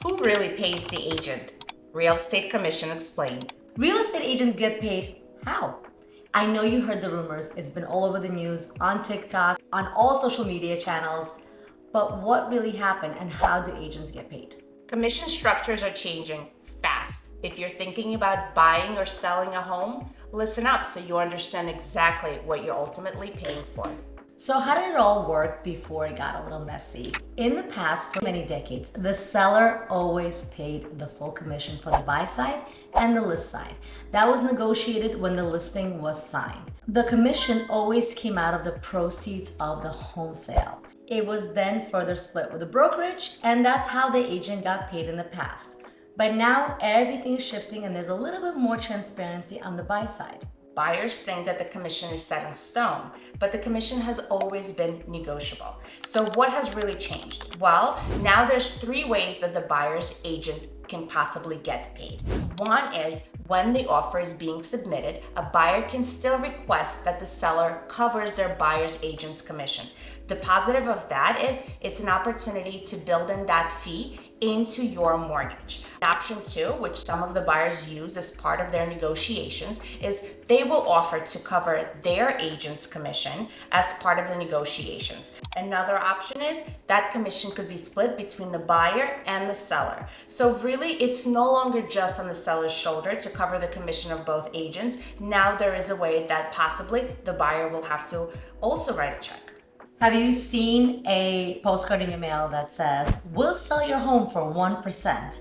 Who really pays the agent? Real estate commission explained. Real estate agents get paid how? I know you heard the rumors. It's been all over the news, on TikTok, on all social media channels. But what really happened and how do agents get paid? Commission structures are changing fast. If you're thinking about buying or selling a home, listen up so you understand exactly what you're ultimately paying for. So how did it all work before it got a little messy? In the past, for many decades, the seller always paid the full commission for the buy side and the list side. That was negotiated when the listing was signed. The commission always came out of the proceeds of the home sale. It was then further split with the brokerage, and that's how the agent got paid in the past. But now everything is shifting and there's a little bit more transparency on the buy side. Buyers think that the commission is set in stone, but the commission has always been negotiable. So what has really changed? Well, now there's 3 ways that the buyer's agent can possibly get paid. One is when the offer is being submitted, a buyer can still request that the seller covers their buyer's agent's commission. The positive of that is it's an opportunity to build in that fee into your mortgage. Option 2, which some of the buyers use as part of their negotiations, is they will offer to cover their agent's commission as part of the negotiations. Another option is that commission could be split between the buyer and the seller. So really, it's no longer just on the seller's shoulder to cover the commission of both agents. Now there is a way that possibly the buyer will have to also write a check. Have you seen a postcard in your mail that says, "We'll sell your home for 1%?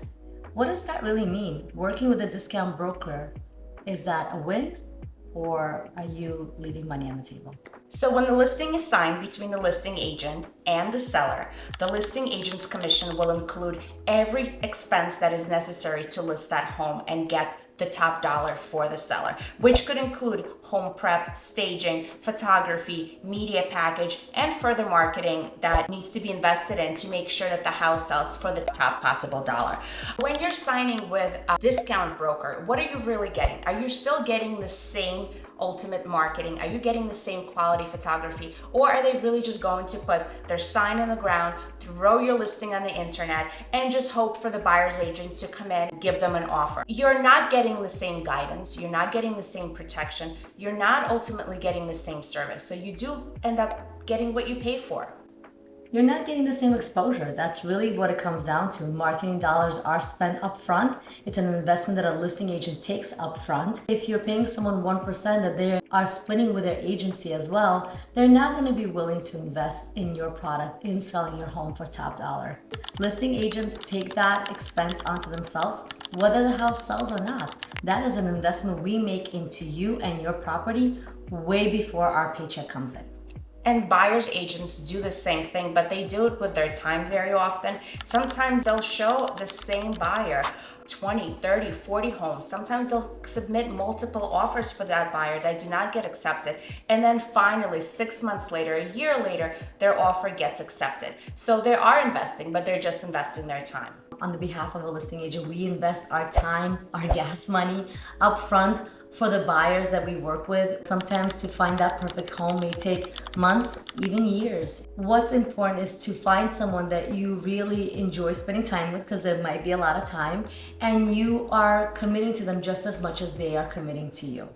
What does that really mean? Working with a discount broker, is that a win or are you leaving money on the table? So when the listing is signed between the listing agent and the seller, the listing agent's commission will include every expense that is necessary to list that home and get the top dollar for the seller, which could include home prep, staging, photography, media package, and further marketing that needs to be invested in to make sure that the house sells for the top possible dollar. When you're signing with a discount broker, what are you really getting? Are you still getting the same ultimate marketing? Are you getting the same quality photography? Or are they really just going to put their sign in the ground, throw your listing on the internet, and just hope for the buyer's agent to come in and give them an offer? You're not getting the same guidance. You're not getting the same protection. You're not ultimately getting the same service. So you do end up getting what you pay for. You're not getting the same exposure. That's really what it comes down to. Marketing dollars are spent upfront. It's an investment that a listing agent takes upfront. If you're paying someone 1% that they are splitting with their agency as well, they're not going to be willing to invest in your product, in selling your home for top dollar. Listing agents take that expense onto themselves, whether the house sells or not. That is an investment we make into you and your property way before our paycheck comes in. And buyer's agents do the same thing, but they do it with their time very often. Sometimes they'll show the same buyer 20, 30, 40 homes. Sometimes they'll submit multiple offers for that buyer that do not get accepted. And then finally, 6 months later, a year later, their offer gets accepted. So they are investing, but they're just investing their time. On the behalf of a listing agent, we invest our time, our gas money upfront for the buyers that we work with. Sometimes to find that perfect home may take months, even years. What's important is to find someone that you really enjoy spending time with, because there might be a lot of time, and you are committing to them just as much as they are committing to you.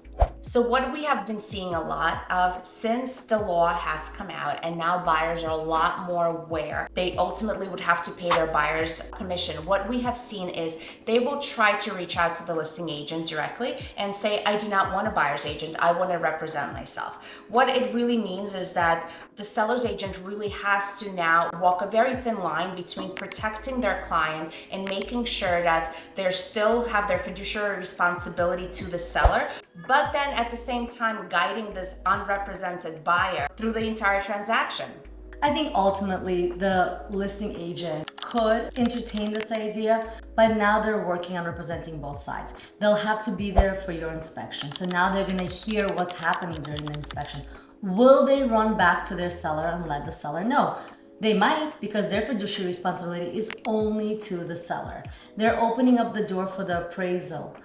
So what we have been seeing a lot of since the law has come out, and now buyers are a lot more aware, they ultimately would have to pay their buyer's commission. What we have seen is they will try to reach out to the listing agent directly and say, I do not want a buyer's agent, I want to represent myself. What it really means is that the seller's agent really has to now walk a very thin line between protecting their client and making sure that they still have their fiduciary responsibility to the seller, but then at the same time guiding this unrepresented buyer through the entire transaction. I think ultimately the listing agent could entertain this idea, but now they're working on representing both sides. They'll have to be there for your inspection. So now they're gonna hear what's happening during the inspection. Will they run back to their seller and let the seller know? They might, because their fiduciary responsibility is only to the seller. They're opening up the door for the appraisal.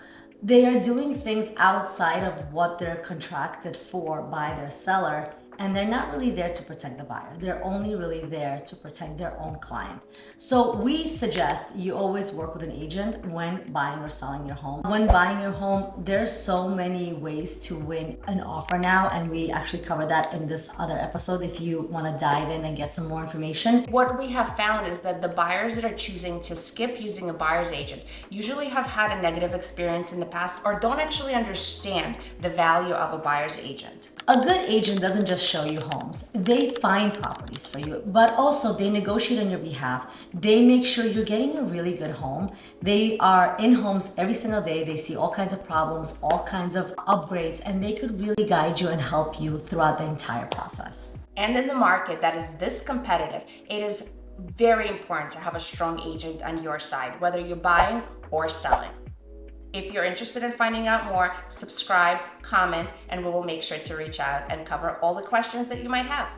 They are doing things outside of what they're contracted for by their seller, and they're not really there to protect the buyer. They're only really there to protect their own client. So we suggest you always work with an agent when buying or selling your home. When buying your home, there's so many ways to win an offer now, and we actually covered that in this other episode if you want to dive in and get some more information. What we have found is that the buyers that are choosing to skip using a buyer's agent usually have had a negative experience in the past or don't actually understand the value of a buyer's agent. A good agent doesn't just show you homes. They find properties for you, but also they negotiate on your behalf. They make sure you're getting a really good home. They are in homes every single day. They see all kinds of problems, all kinds of upgrades, and they could really guide you and help you throughout the entire process. And in the market that is this competitive, it is very important to have a strong agent on your side, whether you're buying or selling. If you're interested in finding out more, subscribe, comment, and we will make sure to reach out and cover all the questions that you might have.